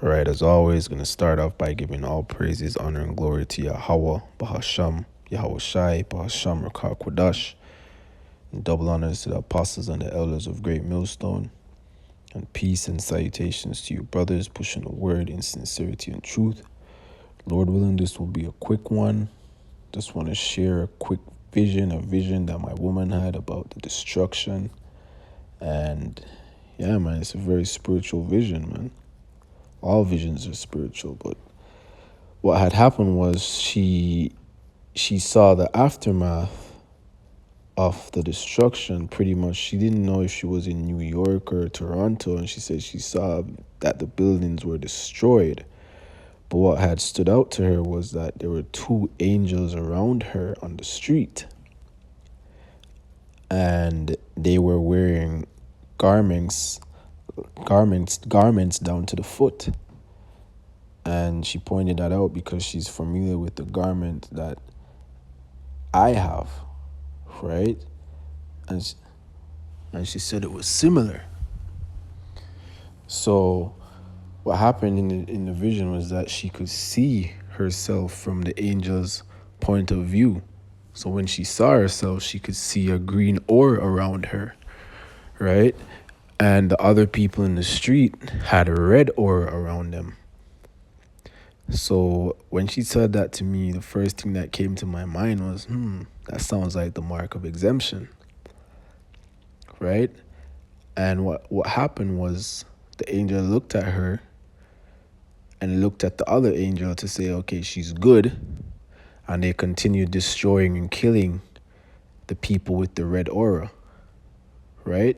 All right, as always, going to start off by giving all praises, honor, and glory to Yahweh, Bahasham, Yahweh Shai, Bahasham, Rakar Kwadash, and double honors to the apostles and the elders of Great Millstone, and peace and salutations to you brothers pushing the word in sincerity and truth. Lord willing, this will be a quick one. Just want to share a quick vision, a vision that my woman had about the destruction. And yeah, man, it's a very spiritual vision, man. All visions are spiritual, but what had happened was she saw the aftermath of the destruction. Pretty much, she didn't know if she was in New York or Toronto, and she said she saw that the buildings were destroyed. But what had stood out to her was that there were two angels around her on the street, and they were wearing garments down to the foot. And she pointed that out because she's familiar with the garment that I have, right? And she said it was similar. So what happened in the vision was that she could see herself from the angel's point of view. So when she saw herself, she could see a green aura around her, right? And the other people in the street had a red aura around them. So when she said that to me, the first thing that came to my mind was, that sounds like the mark of exemption, right? And what happened was the angel looked at her and looked at the other angel to say, okay, she's good. And they continued destroying and killing the people with the red aura, right?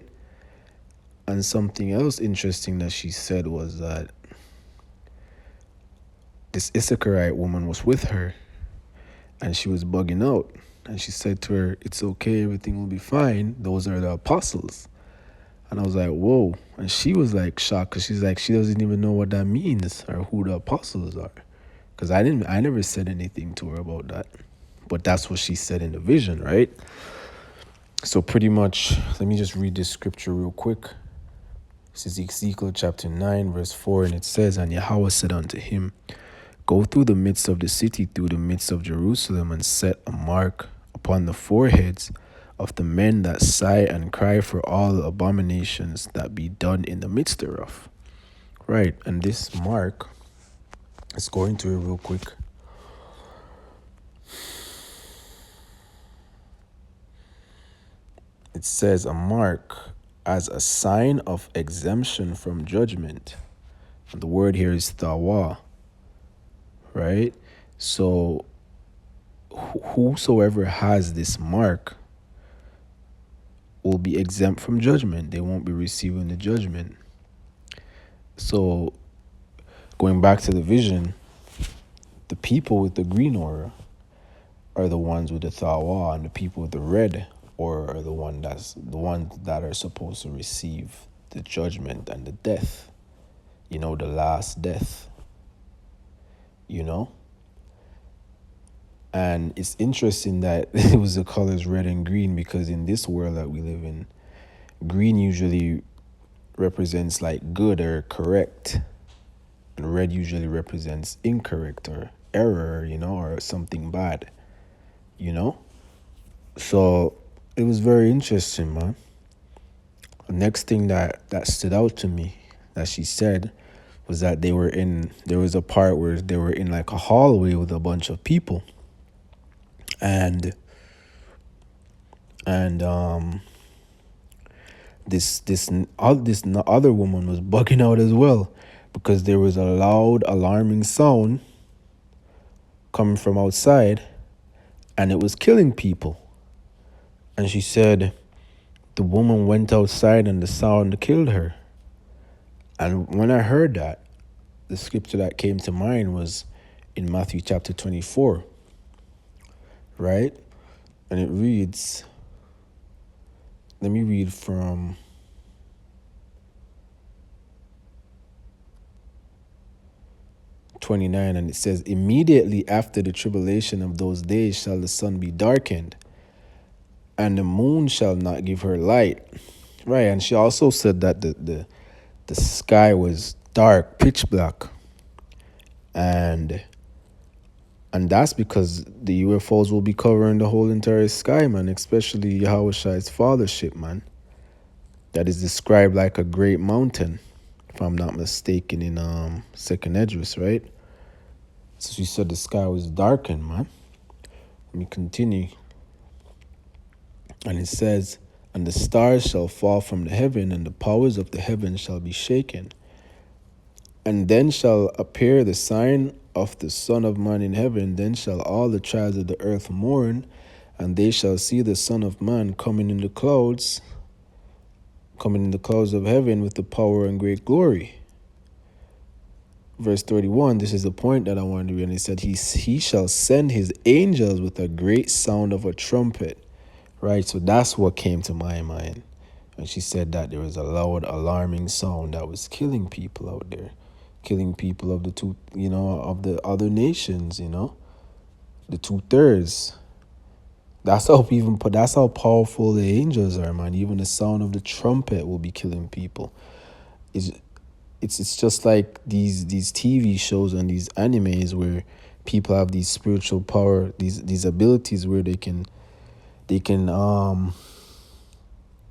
And something else interesting that she said was that this Issacharite woman was with her and she was bugging out. And she said to her, it's okay, everything will be fine. Those are the apostles. And I was like, whoa. And she was like shocked because she's like, she doesn't even know what that means or who the apostles are. Because I never said anything to her about that. But that's what she said in the vision, right? So pretty much, let me just read this scripture real quick. This is Ezekiel chapter 9, verse 4, and it says, and Yahweh said unto him, go through the midst of the city, through the midst of Jerusalem, and set a mark upon the foreheads of the men that sigh and cry for all the abominations that be done in the midst thereof. Right, and this mark, let's go into it real quick. It says a mark as a sign of exemption from judgment. And the word here is thawa. Right? So whosoever has this mark will be exempt from judgment. They won't be receiving the judgment. So going back to the vision, the people with the green aura are the ones with the thawa, and the people with the red aura are the ones that are supposed to receive the judgment and the death. The last death. And it's interesting that it was the colors red and green because in this world that we live in, green usually represents like good or correct, and red usually represents incorrect or error, or something bad, So it was very interesting, man. The next thing that stood out to me that she said was that there was a part where they were in like a hallway with a bunch of people. And this other woman was bugging out as well because there was a loud alarming sound coming from outside and it was killing people. And she said the woman went outside and the sound killed her. And when I heard that, the scripture that came to mind was in Matthew chapter 24, right? And it reads, let me read from (29), and it says, immediately after the tribulation of those days shall the sun be darkened, and the moon shall not give her light. Right, and she also said that the sky was dark, pitch black, And that's because the UFOs will be covering the whole entire sky, man, especially Yahweh's fathership, man. That is described like a great mountain, if I'm not mistaken, in Second Esdras, right? So she said the sky was darkened, man. Let me continue. And it says, and the stars shall fall from the heaven, and the powers of the heaven shall be shaken. And then shall appear the sign of the Son of Man in heaven. Then shall all the tribes of the earth mourn, and they shall see the Son of Man coming in the clouds of heaven with the power and great glory. Verse 31, this is the point that I wanted to read. And he said, he shall send his angels with a great sound of a trumpet. Right, so that's what came to my mind. And she said that there was a loud, alarming sound that was killing people out there. Killing people of of the other nations, the 2/3. That's how powerful the angels are, man. Even the sound of the trumpet will be killing people. It's just like these TV shows and these animes where people have these spiritual power, these abilities where they can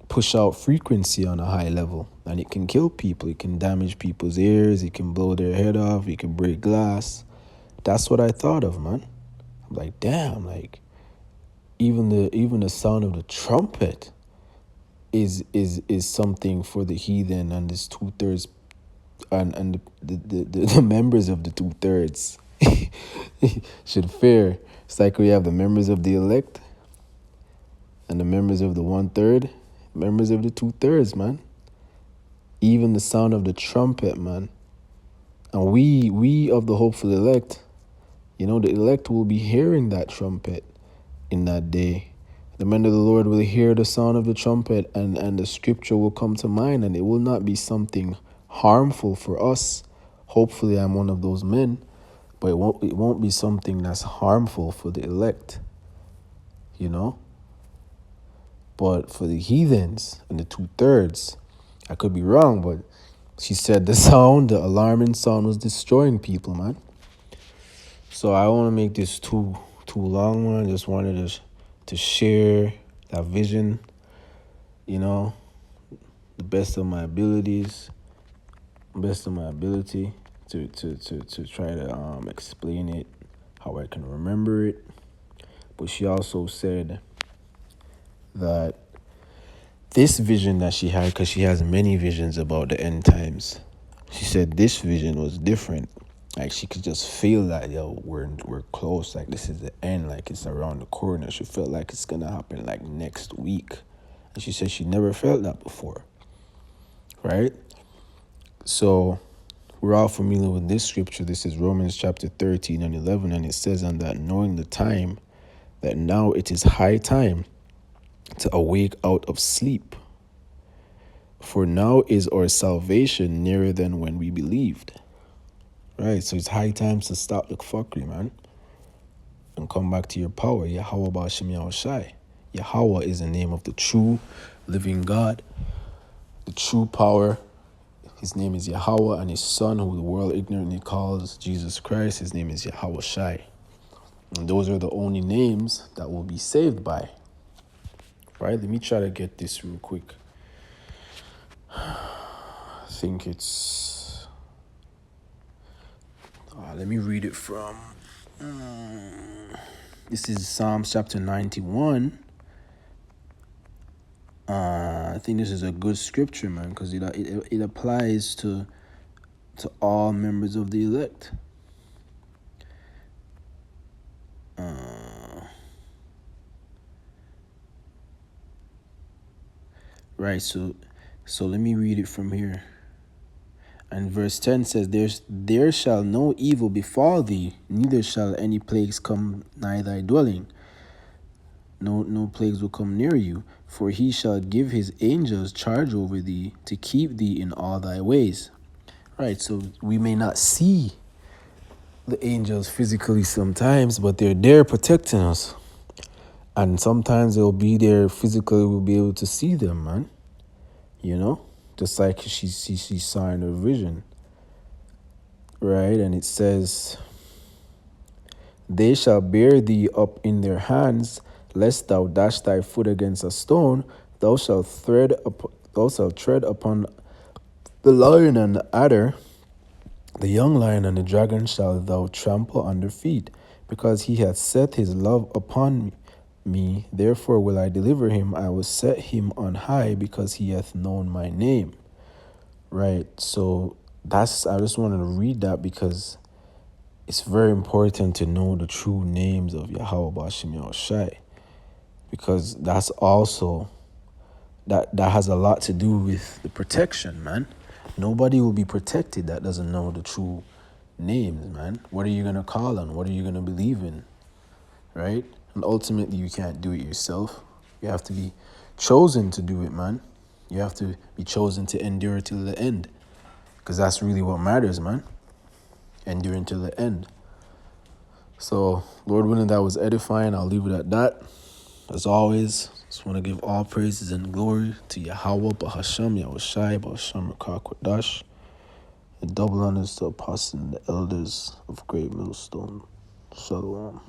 push out frequency on a high level, and it can kill people. It can damage people's ears. It can blow their head off. It can break glass. That's what I thought of, man. I'm like, damn, like even the sound of the trumpet is something for the heathen and this 2/3 and the members of the 2/3 should fear. It's like we have the members of the elect and the members of the 1/3, members of the 2/3, man. Even the sound of the trumpet, man. And we of the hopeful elect, the elect will be hearing that trumpet in that day. The men of the Lord will hear the sound of the trumpet, and the scripture will come to mind, and it will not be something harmful for us. Hopefully I'm one of those men, but it won't be something that's harmful for the elect, But for the heathens and the 2/3, I could be wrong, but she said the alarming sound was destroying people, man. So I don't want to make this too long, man. I just wanted to share that vision, the best of my ability to try to explain it how I can remember it. But she also said that this vision that she had, because she has many visions about the end times, she said this vision was different. Like she could just feel that, we're close. Like this is the end. Like it's around the corner. She felt like it's gonna happen like next week, and she said she never felt that before. Right? So we're all familiar with this scripture. This is Romans chapter 13 and 11, and it says, "On that knowing the time, that now it is high time to awake out of sleep. For now is our salvation nearer than when we believed." Right, so it's high time to stop the fuckery, man, and come back to your power. Yahweh Ba'ashem Yahushai. Yahweh is the name of the true living God, the true power. His name is Yahweh, and his son, who the world ignorantly calls Jesus Christ, his name is Yahushai. And those are the only names that will be saved by. Right, let me try to get this real quick. I think it's... let me read it from... this is Psalms chapter 91. I think this is a good scripture, man, because it applies to all members of the elect. Right, so let me read it from here. And verse 10 says, there shall no evil befall thee, neither shall any plagues come nigh thy dwelling. No plagues will come near you, for he shall give his angels charge over thee to keep thee in all thy ways. Right, so we may not see the angels physically sometimes, but they're there protecting us. And sometimes they'll be there physically, we'll be able to see them, man. Just like she saw in her vision. right? And it says, they shall bear thee up in their hands, lest thou dash thy foot against a stone. Thou shalt tread upon the lion and the adder, the young lion and the dragon shall thou trample under feet, because he hath set his love upon me. Therefore will I deliver him. I will set him on high, because he hath known my name. Right. So I just wanted to read that because it's very important to know the true names of Yahweh Bashim Yahushai, because that's also that has a lot to do with the protection, man. Nobody will be protected that doesn't know the true names, man. What are you gonna call on? What are you gonna believe in? Right? And ultimately you can't do it yourself. You have to be chosen to do it, man. You have to be chosen to endure till the end. Because that's really what matters, man. Enduring till the end. So, Lord willing, that was edifying. I'll leave it at that. As always, just want to give all praises and glory to Yahweh, Bahasham, Yahushai, Bahasham, Rakah, Kodash. And double honors to apostles and the elders of Great Millstone. Shalom.